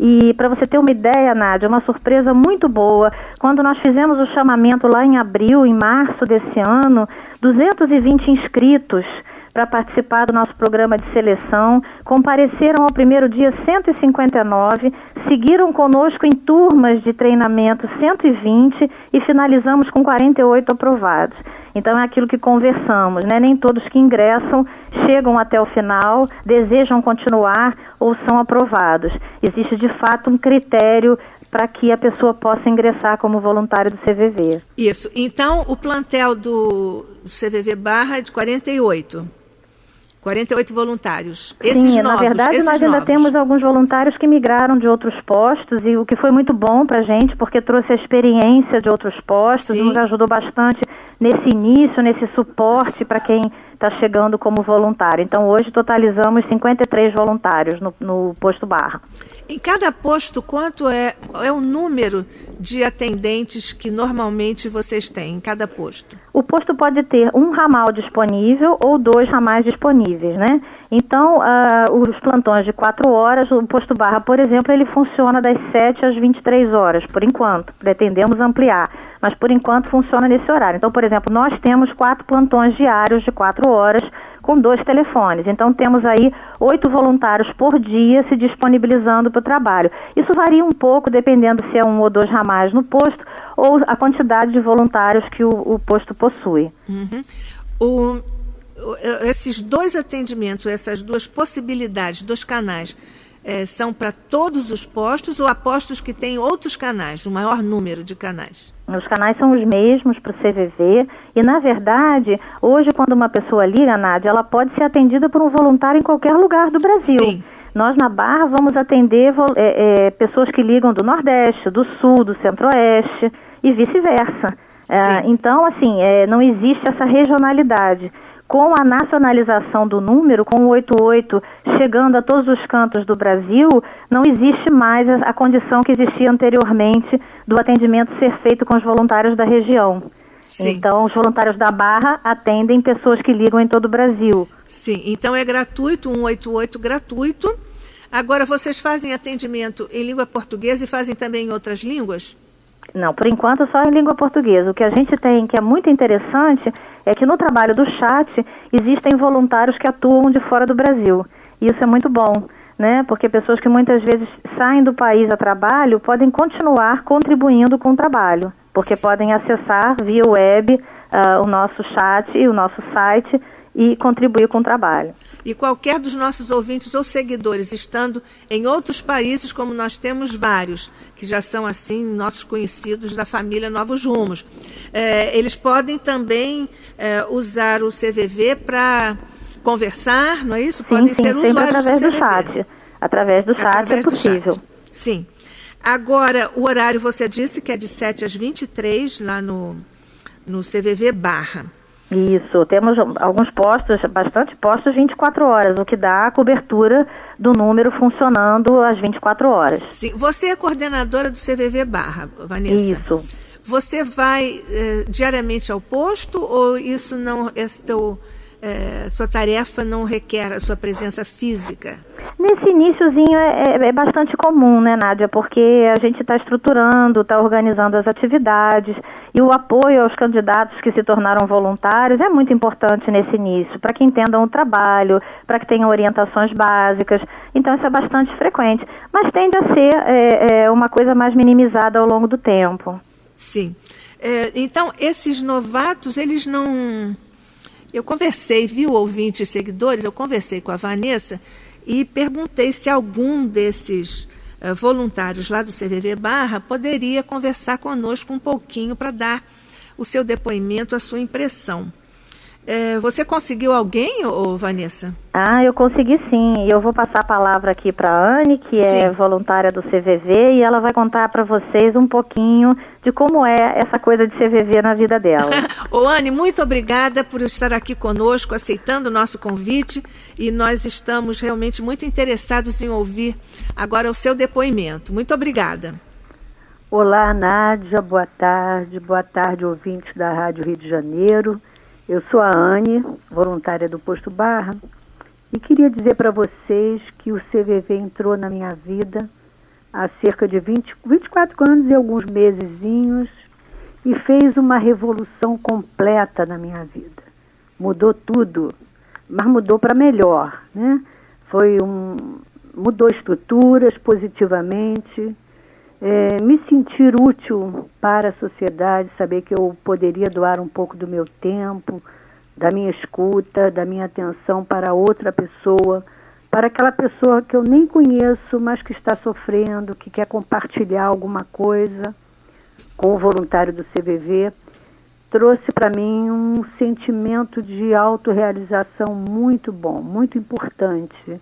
E para você ter uma ideia, Nádia, uma surpresa muito boa, quando nós fizemos o chamamento lá em março desse ano, 220 inscritos para participar do nosso programa de seleção, compareceram ao primeiro dia 159, seguiram conosco em turmas de treinamento 120 e finalizamos com 48 aprovados. Então é aquilo que conversamos, né? Nem todos que ingressam chegam até o final, desejam continuar ou são aprovados. Existe de fato um critério para que a pessoa possa ingressar como voluntário do CVV. Isso. Então o plantel do CVV Barra é de 48 voluntários. Esses Sim, novos, na verdade nós ainda temos alguns voluntários que migraram de outros postos, e o que foi muito bom para a gente, porque trouxe a experiência de outros postos. Sim. Nos ajudou bastante nesse início, nesse suporte para quem está chegando como voluntário. Então hoje totalizamos 53 voluntários no posto Barra. Em cada posto, quanto é o número de atendentes que normalmente vocês têm em cada posto? O posto pode ter um ramal disponível ou 2 ramais disponíveis, né? Então, os plantões de 4 horas, o posto Barra, por exemplo, ele funciona das 7 às 23 horas, por enquanto. Pretendemos ampliar, mas por enquanto funciona nesse horário. Então, por exemplo, nós temos 4 plantões diários de 4 horas, com 2 telefones. Então, temos aí 8 voluntários por dia se disponibilizando para o trabalho. Isso varia um pouco, dependendo se é 1 ou 2 ramais no posto, ou a quantidade de voluntários que o posto possui. Uhum. Esses 2 atendimentos, essas 2 possibilidades, 2 canais, são para todos os postos ou há postos que têm outros canais, um maior número de canais? Os canais são os mesmos para o CVV e, na verdade, hoje quando uma pessoa liga, Nádia, ela pode ser atendida por um voluntário em qualquer lugar do Brasil. Sim. Nós na Barra vamos atender pessoas que ligam do Nordeste, do Sul, do Centro-Oeste e vice-versa. Então, assim, não existe essa regionalidade. Com a nacionalização do número, com o 88 chegando a todos os cantos do Brasil, não existe mais a condição que existia anteriormente do atendimento ser feito com os voluntários da região. Sim. Então, os voluntários da Barra atendem pessoas que ligam em todo o Brasil. Sim, então é gratuito, 188 gratuito. Agora, vocês fazem atendimento em língua portuguesa e fazem também em outras línguas? Não, por enquanto só em língua portuguesa. O que a gente tem, que é muito interessante, é que no trabalho do chat existem voluntários que atuam de fora do Brasil. E isso é muito bom, né? Porque pessoas que muitas vezes saem do país a trabalho podem continuar contribuindo com o trabalho, porque podem acessar via web o nosso chat e o nosso site e contribuir com o trabalho. E qualquer dos nossos ouvintes ou seguidores estando em outros países, como nós temos vários, que já são assim nossos conhecidos da família Novos Rumos, eles podem também usar o CVV para conversar, não é isso? Podem ser usuários através do chat. Através do chat é possível. Sim. Agora, o horário você disse que é de 7 às 23, lá no CVV Barra. Isso, temos alguns postos, bastante postos 24 horas, o que dá a cobertura do número funcionando às 24 horas. Sim, você é coordenadora do CVV Barra, Vanessa? Isso. Você vai diariamente ao posto ou isso não, sua tarefa não requer a sua presença física? Nesse iniciozinho é bastante comum, né, Nádia? Porque a gente está estruturando, está organizando as atividades e o apoio aos candidatos que se tornaram voluntários é muito importante nesse início, para que entendam o trabalho, para que tenham orientações básicas. Então isso é bastante frequente, mas tende a ser uma coisa mais minimizada ao longo do tempo. Sim. Então, esses novatos, eles não... Eu conversei, viu, ouvintes e seguidores, eu conversei com a Vanessa e perguntei se algum desses voluntários lá do CVV Barra poderia conversar conosco um pouquinho para dar o seu depoimento, a sua impressão. Você conseguiu alguém, Vanessa? Eu consegui sim. Eu vou passar a palavra aqui para a Anne, que é voluntária do CVV, e ela vai contar para vocês um pouquinho de como é essa coisa de CVV na vida dela. Anne, muito obrigada por estar aqui conosco, aceitando o nosso convite, e nós estamos realmente muito interessados em ouvir agora o seu depoimento. Muito obrigada. Olá, Nádia, boa tarde, ouvintes da Rádio Rio de Janeiro. Eu sou a Anne, voluntária do Posto Barra, e queria dizer para vocês que o CVV entrou na minha vida há cerca de 24 anos e alguns mesezinhos e fez uma revolução completa na minha vida. Mudou tudo, mas mudou para melhor, né? Mudou estruturas positivamente, me sentir útil para a sociedade, saber que eu poderia doar um pouco do meu tempo, da minha escuta, da minha atenção para outra pessoa, para aquela pessoa que eu nem conheço, mas que está sofrendo, que quer compartilhar alguma coisa com o voluntário do CVV, trouxe para mim um sentimento de autorrealização muito bom, muito importante,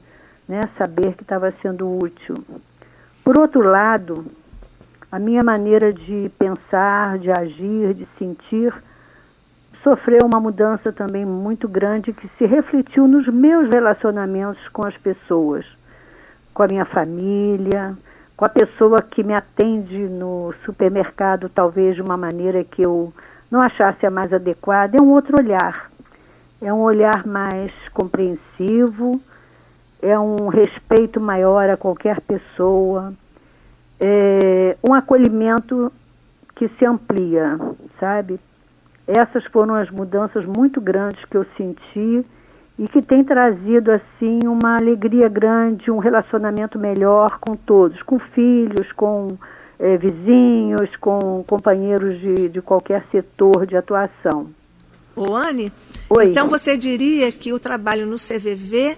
né? Saber que estava sendo útil. Por outro lado, a minha maneira de pensar, de agir, de sentir, sofreu uma mudança também muito grande que se refletiu nos meus relacionamentos com as pessoas, com a minha família, com a pessoa que me atende no supermercado, talvez de uma maneira que eu não achasse a mais adequada. É um outro olhar, é um olhar mais compreensivo, é um respeito maior a qualquer pessoa, um acolhimento que se amplia, sabe? Essas foram as mudanças muito grandes que eu senti e que tem trazido, assim, uma alegria grande, um relacionamento melhor com todos, com filhos, com vizinhos, com companheiros de qualquer setor de atuação. Anne, Oi. Então você diria que o trabalho no CVV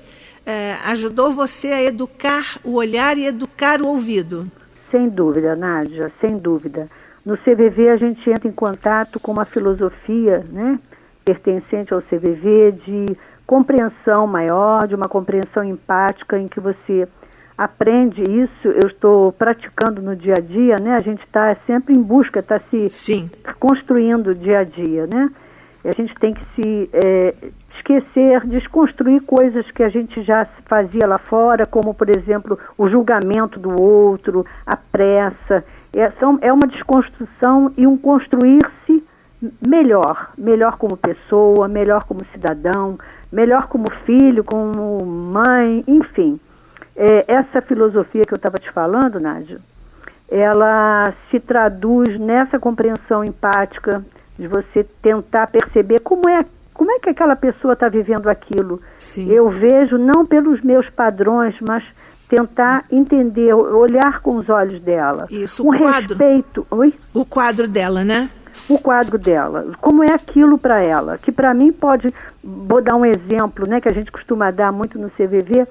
ajudou você a educar o olhar e educar o ouvido? Sem dúvida, Nádia, sem dúvida. No CVV a gente entra em contato com uma filosofia, né, pertencente ao CVV, de compreensão maior, de uma compreensão empática, em que você aprende isso. Eu estou praticando no dia a dia, né? A gente está sempre em busca, está se construindo dia a dia, né? E a gente tem que se esquecer, desconstruir coisas que a gente já fazia lá fora, como, por exemplo, o julgamento do outro, a pressa. É uma desconstrução e um construir-se melhor como pessoa, melhor como cidadão, melhor como filho, como mãe, enfim. Essa filosofia que eu estava te falando, Nádia, ela se traduz nessa compreensão empática de você tentar perceber como é que aquela pessoa está vivendo aquilo. Sim. Eu vejo não pelos meus padrões, mas tentar entender, olhar com os olhos dela. Isso, com o quadro. Respeito. Oi? O quadro dela, né? O quadro dela. Como é aquilo para ela? Que para mim pode... Vou dar um exemplo, né, que a gente costuma dar muito no CVV.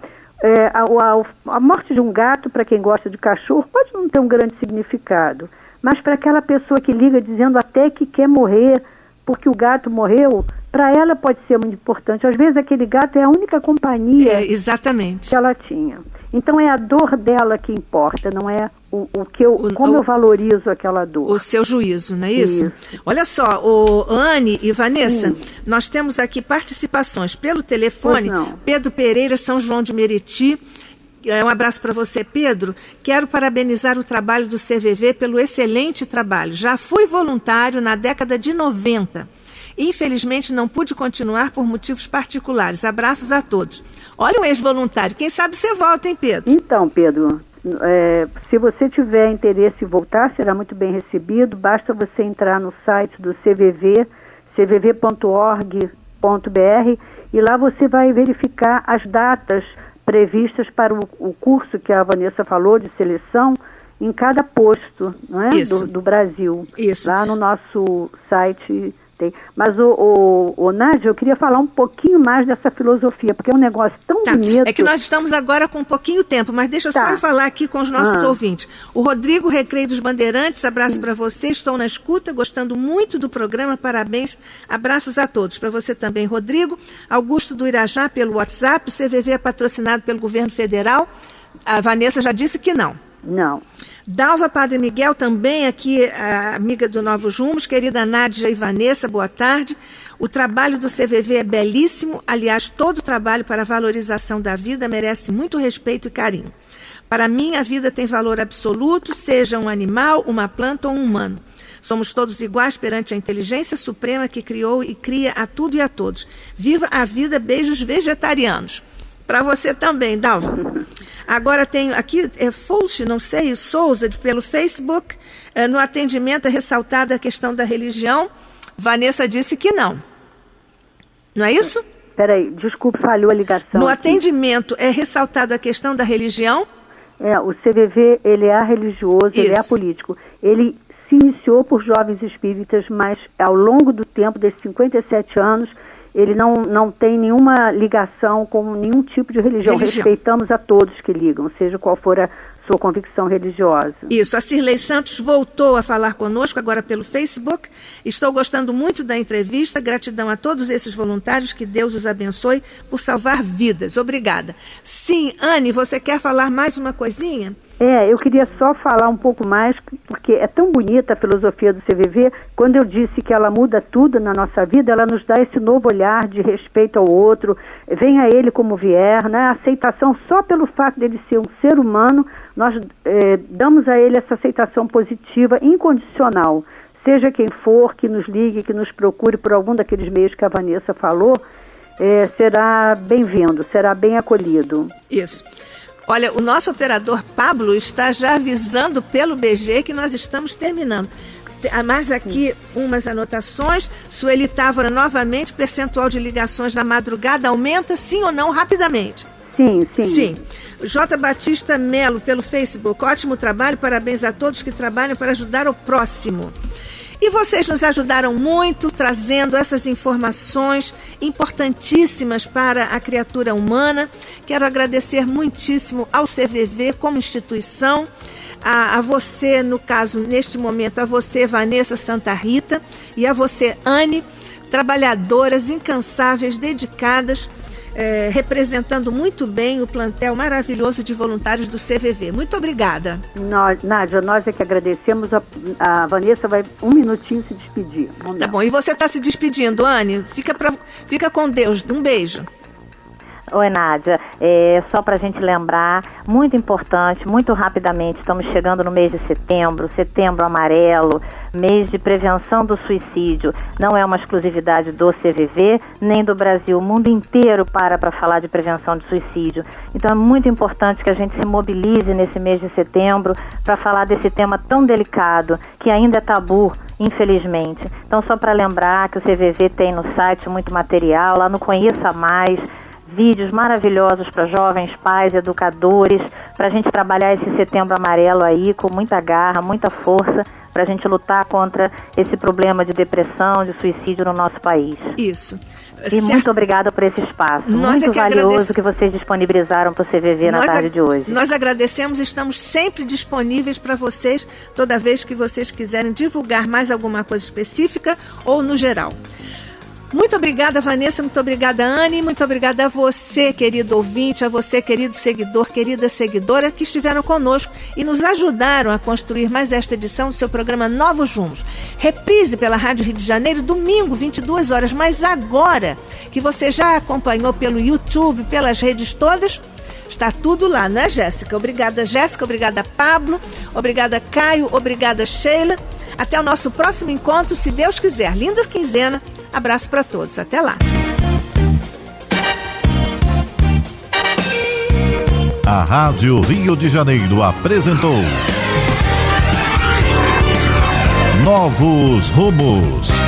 A morte de um gato, para quem gosta de cachorro, pode não ter um grande significado. Mas para aquela pessoa que liga dizendo até que quer morrer porque o gato morreu, para ela pode ser muito importante. Às vezes aquele gato é a única companhia exatamente. que ela tinha. Então é a dor dela que importa, não é como eu valorizo aquela dor. O seu juízo, não é isso? Isso. Olha só, Anne e Vanessa, nós temos aqui participações pelo telefone. Pedro Pereira, São João de Meriti. Um abraço para você, Pedro. Quero parabenizar o trabalho do CVV pelo excelente trabalho. Já fui voluntário na década de 90. Infelizmente não pude continuar por motivos particulares. Abraços a todos. Olha um ex-voluntário. Quem sabe você volta, hein, Pedro? Então, Pedro, se você tiver interesse em voltar, será muito bem recebido. Basta você entrar no site do CVV, cvv.org.br, e lá você vai verificar as datas previstas para o curso que a Vanessa falou, de seleção, em cada posto, não é? Do Brasil. Isso. Lá no nosso site tem. Mas, Nádia, eu queria falar um pouquinho mais dessa filosofia, porque é um negócio tão bonito. É que nós estamos agora com um pouquinho tempo, mas deixa eu só falar aqui com os nossos ouvintes. O Rodrigo Recreio dos Bandeirantes, abraço para você, estou na escuta, gostando muito do programa, parabéns, abraços a todos. Para você também, Rodrigo. Augusto do Irajá, pelo WhatsApp, o CVV é patrocinado pelo governo federal. A Vanessa já disse que não. Não. Dalva Padre Miguel, também aqui, a amiga do Novos Rumos, querida Nádia e Vanessa, boa tarde. O trabalho do CVV é belíssimo, aliás, todo trabalho para a valorização da vida merece muito respeito e carinho. Para mim, a vida tem valor absoluto, seja um animal, uma planta ou um humano. Somos todos iguais perante a inteligência suprema que criou e cria a tudo e a todos. Viva a vida, beijos vegetarianos. Para você também, Dalva. Agora tenho aqui, Fulch, não sei, Souza, pelo Facebook, no atendimento é ressaltada a questão da religião. Vanessa disse que não. Não é isso? Peraí, desculpe, falhou a ligação. No atendimento é ressaltada a questão da religião? O CVV, ele é religioso, ele é político. Ele se iniciou por jovens espíritas, mas ao longo do tempo, desses 57 anos, ele não tem nenhuma ligação com nenhum tipo de religião. Respeitamos a todos que ligam, seja qual for a sua convicção religiosa. Isso, a Cirlei Santos voltou a falar conosco agora pelo Facebook. Estou gostando muito da entrevista, gratidão a todos esses voluntários, que Deus os abençoe por salvar vidas. Obrigada. Sim, Anne, você quer falar mais uma coisinha? Eu queria só falar um pouco mais, porque é tão bonita a filosofia do CVV. Quando eu disse que ela muda tudo na nossa vida, ela nos dá esse novo olhar de respeito ao outro, venha ele como vier, né? A aceitação só pelo fato dele ser um ser humano, nós damos a ele essa aceitação positiva, incondicional. Seja quem for, que nos ligue, que nos procure por algum daqueles meios que a Vanessa falou, será bem-vindo, será bem acolhido. Isso. Olha, o nosso operador Pablo está já avisando pelo BG que nós estamos terminando. Mais aqui umas anotações. Sueli Távora, novamente, percentual de ligações na madrugada aumenta, sim ou não, rapidamente? Sim. J. Batista Melo, pelo Facebook, ótimo trabalho, parabéns a todos que trabalham para ajudar o próximo. E vocês nos ajudaram muito trazendo essas informações importantíssimas para a criatura humana. Quero agradecer muitíssimo ao CVV como instituição, a você, no caso, neste momento, a você, Vanessa Santa Rita, e a você, Anne, trabalhadoras incansáveis, dedicadas, representando muito bem o plantel maravilhoso de voluntários do CVV. Muito obrigada. Nádia, nós é que agradecemos. A Vanessa vai um minutinho se despedir. Tá bom, e você está se despedindo, Anne? Fica com Deus. Um beijo. Oi, Nádia. Só para a gente lembrar, muito importante, muito rapidamente, estamos chegando no mês de setembro amarelo, mês de prevenção do suicídio. Não é uma exclusividade do CVV, nem do Brasil. O mundo inteiro para falar de prevenção de suicídio. Então é muito importante que a gente se mobilize nesse mês de setembro para falar desse tema tão delicado, que ainda é tabu, infelizmente. Então, só para lembrar que o CVV tem no site muito material, lá no Conheça Mais, vídeos maravilhosos para jovens, pais, educadores, para a gente trabalhar esse setembro amarelo aí com muita garra, muita força, para a gente lutar contra esse problema de depressão, de suicídio no nosso país. Isso. E muito obrigada por esse espaço, muito valioso que vocês disponibilizaram para o CVV na tarde de hoje. Nós agradecemos, estamos sempre disponíveis para vocês, toda vez que vocês quiserem divulgar mais alguma coisa específica ou no geral. Muito obrigada, Vanessa, muito obrigada, Anne, muito obrigada a você, querido ouvinte, a você, querido seguidor, querida seguidora, que estiveram conosco e nos ajudaram a construir mais esta edição do seu programa Novos Rumos. Reprise pela Rádio Rio de Janeiro, domingo, 22 horas, mas agora que você já acompanhou pelo YouTube, pelas redes todas, está tudo lá, não é, Jéssica? Obrigada, Jéssica, obrigada, Pablo, obrigada, Caio, obrigada, Sheila. Até o nosso próximo encontro, se Deus quiser. Linda quinzena. Abraço para todos. Até lá. A Rádio Rio de Janeiro apresentou Novos Rumos.